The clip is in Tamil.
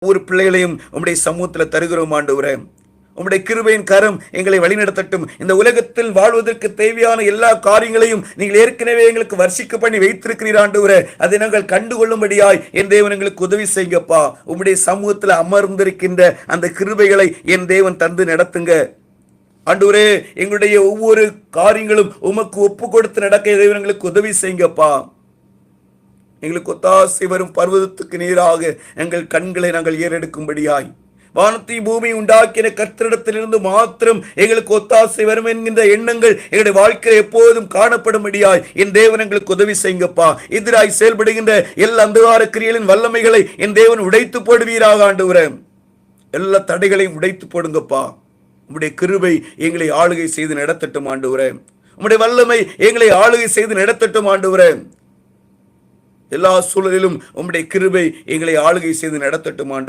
ஒவ்வொரு பிள்ளைகளையும் உம்முடைய சமூகத்தில் தருகிறோம் ஆண்டவரே. உம்முடைய கிருபையின் கரம் எங்களை வழிநடத்தட்டும். இந்த உலகத்தில் வாழ்வதற்கு தேவையான எல்லா காரியங்களையும் நீங்கள் ஏற்கனவே எங்களுக்கு வர்ஷிக்க பண்ணி வைத்திருக்கிறீர் ஆண்டவரே. அதை நாங்கள் கண்டுகொள்ளும்படியாய் என் தேவன் எங்களுக்கு உதவி செய்யுங்கப்பா. உம்முடைய சமூகத்தில் அமர்ந்திருக்கின்ற அந்த கிருபைகளை என் தேவன் தந்து நடத்துங்க ஆண்டவரே. எங்களுடைய ஒவ்வொரு காரியங்களும் உமக்கு ஒப்பு கொடுத்து நடக்க தேவன் எங்களுக்கு உதவி செய்யுங்கப்பா. எங்களுக்கு ஒத்தாசை வரும் பர்வதத்துக்கு நேராக எங்கள் கண்களை நாங்கள் ஏறெடுக்கும்படியாய் வானத்தை பூமி உண்டாக்கின கர்த்தரிடத்திலிருந்து மாத்திரம் எங்களுக்கு ஒத்தாசை வரும் என்கின்ற எண்ணங்கள் எங்களுடைய வாழ்க்கையில் எப்போதும் காணப்படும்படியாய் என் தேவன் எங்களுக்கு உதவி செய்யுங்கப்பா. எதிராய் செயல்படுகின்ற எல்லா அந்தகார கிரியைகளின் வல்லமைகளை என் தேவன் உடைத்து போடுவீராக ஆண்டவரே. எல்லா தடைகளையும் உடைத்து போடுங்கப்பா. உம்முடைய கிருபை எங்களை ஆளுகை செய்து நடத்தட்டும் ஆண்டவரே. உம்முடைய வல்லமை எங்களை ஆளுகை செய்து நடத்தட்டும் ஆண்டவரே. எல்லா சூழலிலும் உம்முடைய கிருபை எங்களை ஆளுகை செய்து நடத்தட்டும் ஆண்டவரே.